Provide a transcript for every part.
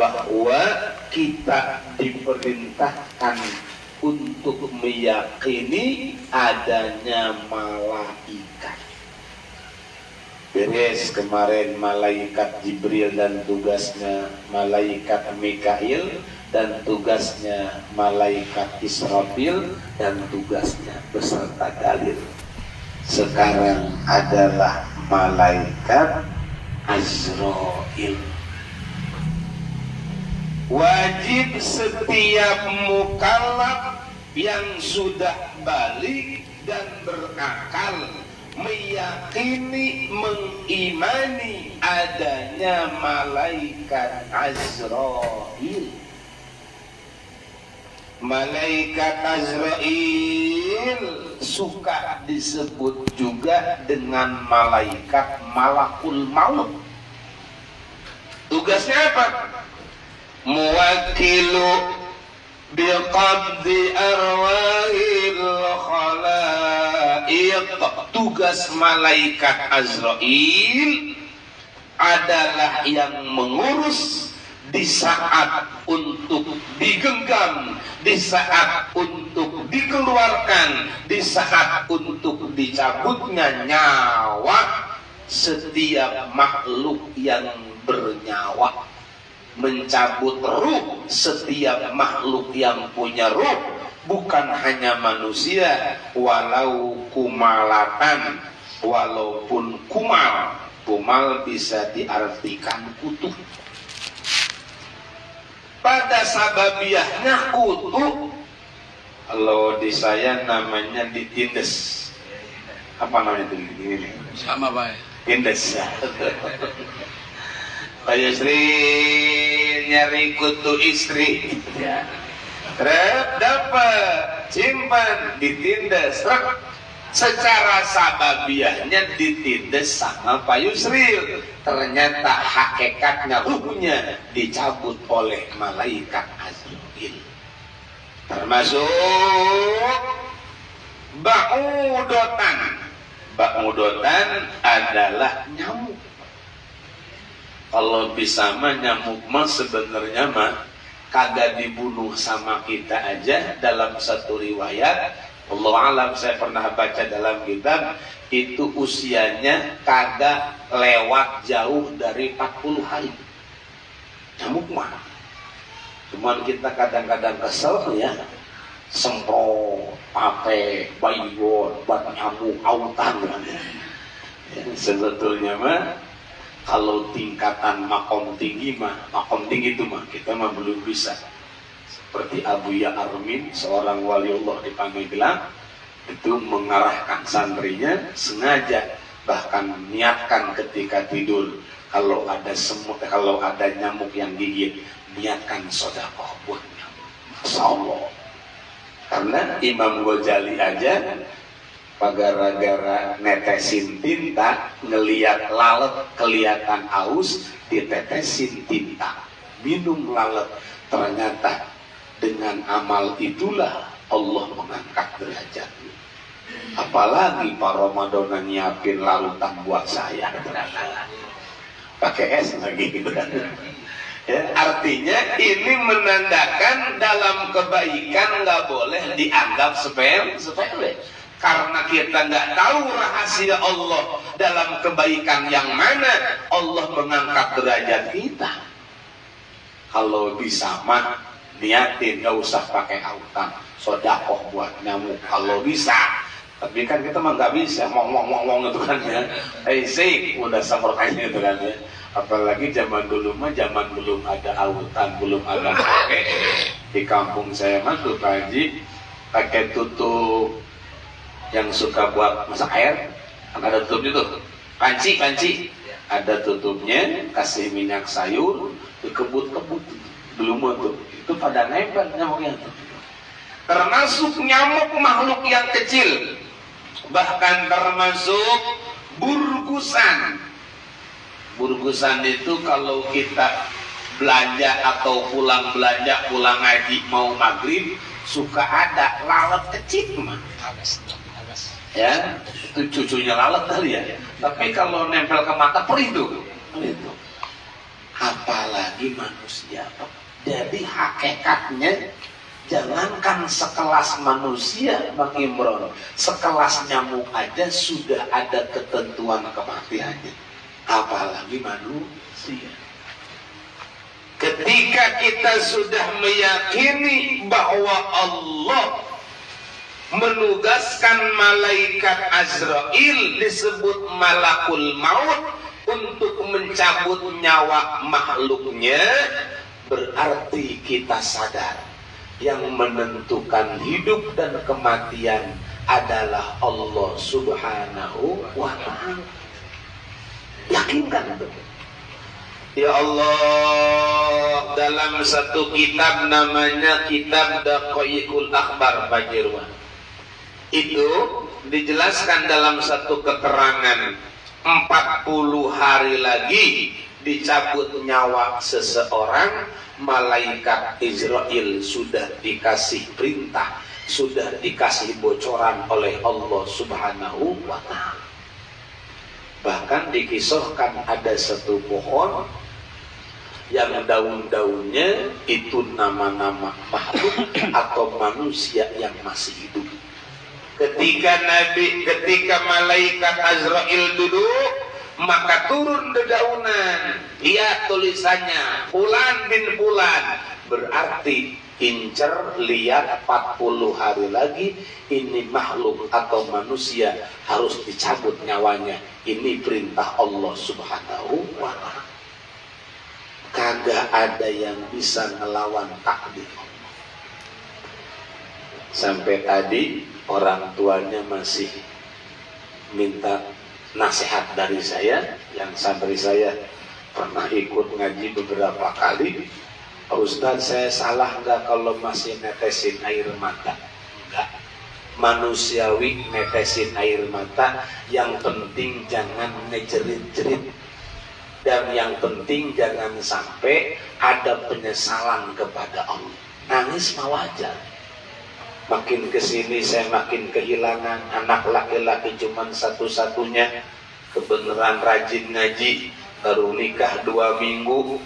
bahwa kita diperintahkan untuk meyakini adanya malaikat. Beres kemarin malaikat Jibril dan tugasnya malaikat Mikail dan tugasnya malaikat Israfil dan tugasnya beserta dalil. Sekarang adalah malaikat Azrail. Wajib setiap mukallaf yang sudah balik dan berakal meyakini, mengimani adanya malaikat Azrail. Malaikat Azrail suka disebut juga dengan malaikat malakul maut. Tugasnya apa? Muwakilu biqabdi arwahil khalaiq. Tugas malaikat Azrail adalah yang mengurus di saat untuk digenggam, di saat untuk dikeluarkan, di saat untuk dicabutnya nyawa setiap makhluk yang bernyawa, mencabut ruh setiap makhluk yang punya ruh. Bukan hanya manusia, walau kumalatan, walaupun kumal. Kumal bisa diartikan kutu. Pada sababiahnya kutu, kalau di saya namanya ditindes. Apa namanya itu? Ini sama baik. Tindes. Kayak istri nyari kutu istri. Ya. Dapat simpan ditindas. Secara sababiahnya ditindas sama Pak Yusril. Ternyata hakikatnya ruhnya dicabut oleh malaikat Azrail. Termasuk ba'udotan. Ba'udotan adalah nyamuk. Kalau bisa mah nyamuk mah sebenarnya mah kagak dibunuh sama kita aja. Dalam satu riwayat, Allah alam, saya pernah baca dalam kitab, itu usianya kagak lewat jauh dari 40 hari. Nyamuk mah. Cuman kita kadang-kadang kesel ya, semprot, pape, baygon, bat nyamuk, autan. Ya, sebetulnya mah kalau tingkatan makom tinggi mah, makom tinggi itu mah kita mah belum bisa. Seperti Abu Ya Armin, seorang waliullah di Pandeglang, itu mengarahkan santrinya sengaja, bahkan niatkan ketika tidur, kalau ada semut, kalau ada nyamuk yang gigit, niatkan sedekah buat nyamuk. Masya Allah. Karena Imam Ghazali aja gara-gara netesin tinta, ngeliat lalat kelihatan aus, ditetesin tinta, minum lalat. Ternyata dengan amal itulah Allah mengangkat derajatnya. Apalagi Pak Ramadan nyiapin larutan buat saya, pakai es lagi. Ya, artinya ini menandakan dalam kebaikan nggak boleh dianggap sepele. Karena kita nggak tahu rahasia Allah dalam kebaikan yang mana Allah mengangkat derajat kita. Kalau bisa mah niatin, nggak usah pakai autan, sedekah buat nyamuk kalau bisa. Tapi kan kita mah nggak bisa, ngomong itu kan ya. Sih udah semprotnya itu kan ya. Apalagi zaman dulu mah, zaman belum ada autan, belum ada pakai. Di kampung saya mah tuh Pak Haji pakai tutup yang suka buat masak air, kan ada tutupnya tuh, panci, ada tutupnya, kasih minyak sayur, dikebut-kebut, belum tuh, itu pada nempel nyamuknya tuh. Termasuk nyamuk makhluk yang kecil, bahkan termasuk burgusan. Burgusan itu kalau kita belanja atau pulang belanja, pulang ngaji mau maghrib, suka ada lalat kecil mah. Ya, itu cucunya lalat kali ya. Tapi kalau nempel ke mata perih tuh. Apalagi apalagi manusia. Jadi hakikatnya jangankan sekelas manusia Bang Imron, sekelas nyamuk aja sudah ada ketentuan kematiannya, apalagi manusia. Ketika kita sudah meyakini bahwa Allah menugaskan malaikat Azrail disebut malakul maut untuk mencabut nyawa makhluknya, berarti kita sadar yang menentukan hidup dan kematian adalah Allah Subhanahu wa ta'ala. Yakinkan itu. Ya Allah, dalam satu kitab namanya Kitab Daqaiqul Akhbar Pak Jirwan, itu dijelaskan dalam satu keterangan 40 hari lagi dicabut nyawa seseorang, malaikat Israel sudah dikasih perintah, sudah dikasih bocoran oleh Allah Subhanahu wa ta'ala. Bahkan dikisahkan ada satu pohon yang daun-daunnya itu nama-nama makhluk atau manusia yang masih hidup. Ketika malaikat Azrail duduk, maka turun dedaunan. Lihat tulisannya Fulan bin Fulan, berarti incer, lihat 40 hari lagi ini makhluk atau manusia harus dicabut nyawanya. Ini perintah Allah Subhanahu wa ta'ala. Kagak ada yang bisa ngelawan takdir Allah. Sampai tadi orang tuanya masih minta nasihat dari saya, yang santri saya pernah ikut ngaji beberapa kali. Ustaz, saya salah nggak kalau masih netesin air mata? Enggak. Manusiawi netesin air mata, yang penting jangan ngejerit-jerit, dan yang penting jangan sampai ada penyesalan kepada Allah. Nangis mah wajar. Makin kesini saya makin kehilangan anak laki-laki cuman satu-satunya, kebenaran rajin ngaji, baru nikah 2 minggu,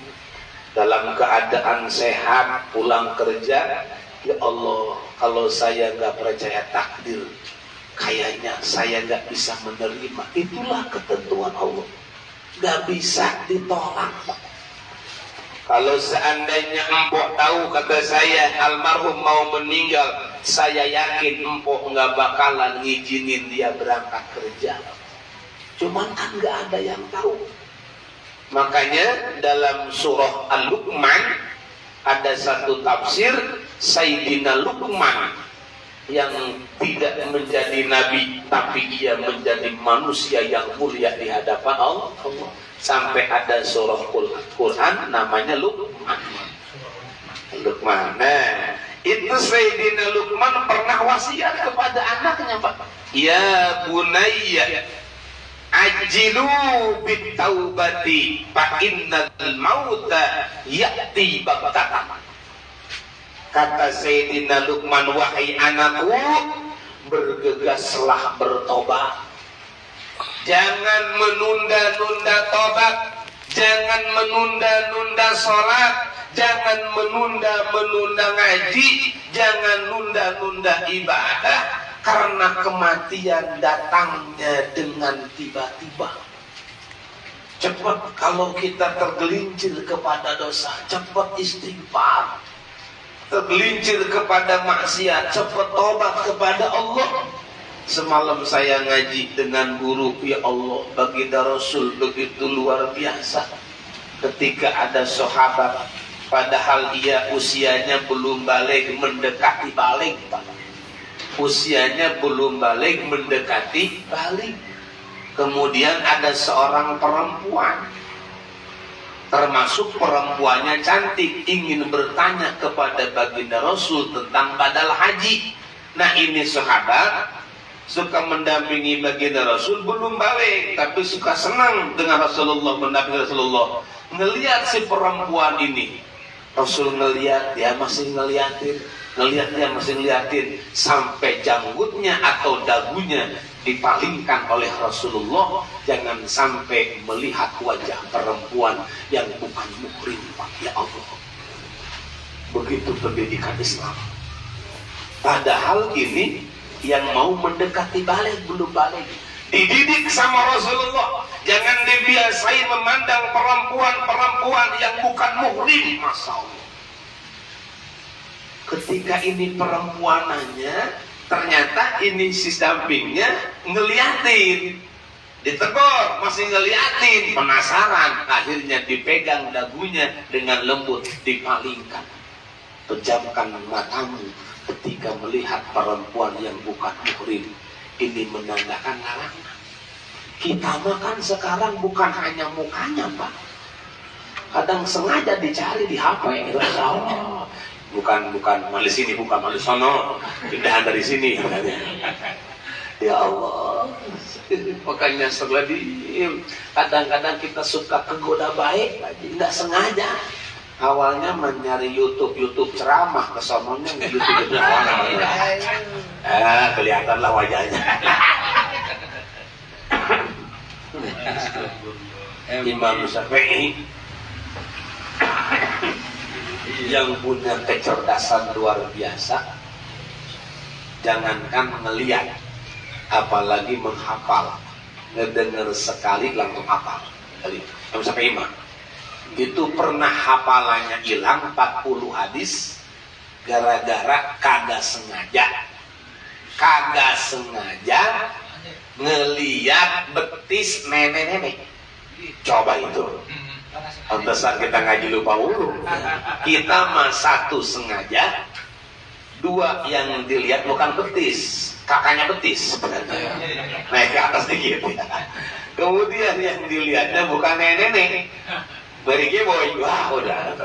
dalam keadaan sehat, pulang kerja. Ya Allah, kalau saya nggak percaya takdir, kayaknya saya nggak bisa menerima. Itulah ketentuan Allah, nggak bisa ditolak. Kalau seandainya empok tahu, kata saya, almarhum mau meninggal, saya yakin empok nggak bakalan ngizinin dia berangkat kerja. Cuman kan nggak ada yang tahu. Makanya dalam surah Al-Luqman ada satu tafsir, Sayyidina Luqman yang tidak menjadi nabi tapi ia menjadi manusia yang mulia di hadapan Allah. Sampai ada surah Quran namanya Luqman. Nah, itu Sayyidina Luqman pernah wasiat kepada anaknya, Pak. Ya bunayya ajilu bitaubati fa innal mauta ya'ti baghtatan. Kata Sayyidina Luqman, wahai anakku, bergegaslah bertobat. Jangan menunda-nunda tobat, jangan menunda-nunda sholat, jangan menunda-menunda ngaji, jangan nunda-nunda ibadah, karena kematian datangnya dengan tiba-tiba. Cepat kalau kita tergelincir kepada dosa, cepat istighfar. Tergelincir kepada maksiat, cepat tobat kepada Allah. Semalam saya ngaji dengan guru, ya Allah, baginda Rasul begitu luar biasa. Ketika ada sahabat, padahal ia usianya belum balik, mendekati balik, Pak. Usianya belum balik, mendekati balik. Kemudian ada seorang perempuan, termasuk perempuannya cantik, ingin bertanya kepada baginda Rasul tentang badal haji. Nah, ini sahabat suka mendampingi baginda Rasul, belum balik tapi suka senang dengan Rasulullah, mendampingi Rasulullah. Ngelihat si perempuan ini, Rasul ngelihat, dia masih ngeliatin, ngelihat dia masih ngeliatin, sampai janggutnya atau dagunya dipalingkan oleh Rasulullah, jangan sampai melihat wajah perempuan yang bukan muhrim, Pak. Ya Allah, begitu pendidikan Islam. Padahal ini yang mau mendekati balik belum balik, dididik sama Rasulullah. Jangan dibiasai memandang perempuan-perempuan yang bukan muhrim. Masya Allah, ketika ini perempuanannya, ternyata ini si dampingnya ngeliatin, ditegur masih ngeliatin, penasaran, akhirnya dipegang dagunya dengan lembut, dipalingkan. Pejamkan matamu ketika melihat perempuan yang bukan muhrim. Ini menandakan larangan. Kita makan sekarang bukan hanya mukanya, Pak. Kadang sengaja dicari di HP. Bukan malis ini, bukan malis sono, pindahan dari sini. Ya Allah, makanya kadang-kadang kita suka kegoda baik, nggak sengaja. Awalnya mencari YouTube ceramah, kesononya YouTube kelihatanlah wajahnya. Imam Syafi'i yang punya kecerdasan luar biasa, jangankan melihat, apalagi menghafal. Ngedengar sekali langsung hafal. Imam Syafi'i itu pernah hafalannya hilang 40 hadis gara-gara kagak sengaja ngeliat betis nenek-nenek. Coba itu, pantesan kita ngaji lupa mulu. Kita mah satu sengaja, dua yang dilihat bukan betis, kakaknya betis sebenarnya, naik ke atas dikit. Kemudian yang dilihatnya bukan nenek-nenek, beri boy. Wah, udah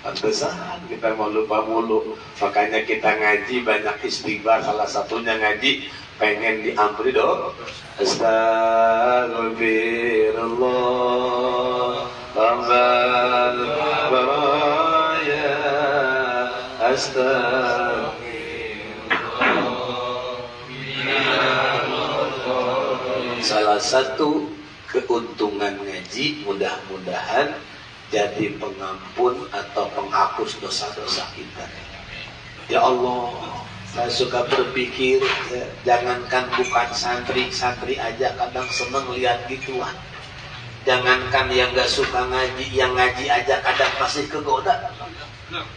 pantesan kita mau lupa mulu. Makanya kita ngaji banyak istighfar, salah satunya ngaji pengen diampuni dong. Astagfirullah Rabbal baraya, astagfirullah. Salah satu keuntungan ngaji, mudah-mudahan jadi pengampun atau penghapus dosa-dosa kita. Ya Allah, saya suka berpikir, jangankan bukan santri aja kadang seneng lihat gituan. Jangankan yang gak suka ngaji, yang ngaji aja kadang pasti kegoda.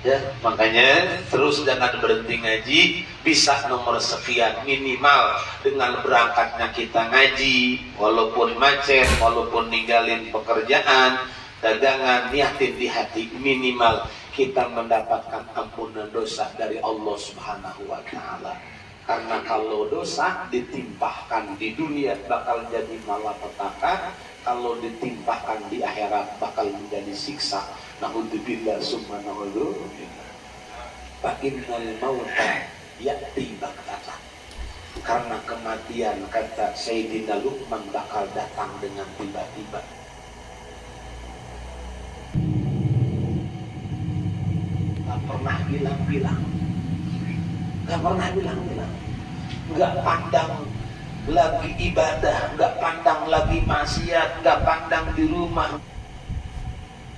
Ya, makanya terus jangan berhenti ngaji. Bisa nomor sekian minimal dengan berangkatnya kita ngaji, walaupun macet, walaupun ninggalin pekerjaan, dagangan, niatin di hati, minimal kita mendapatkan ampunan dosa dari Allah Subhanahu wa Ta'ala. Karena kalau dosa ditimpahkan di dunia bakal jadi malapetaka, kalau ditimpahkan di akhirat bakal menjadi siksa. Na'udzubillah summa na'udzubillah. Fa innal mauta ya'ti baghtatan. Karena kematian, kata Sayyidina Luqman, bakal datang dengan tiba-tiba. Gak pernah bilang-bilang, gak pandang lagi ibadah, gak pandang lagi maksiat, gak pandang di rumah.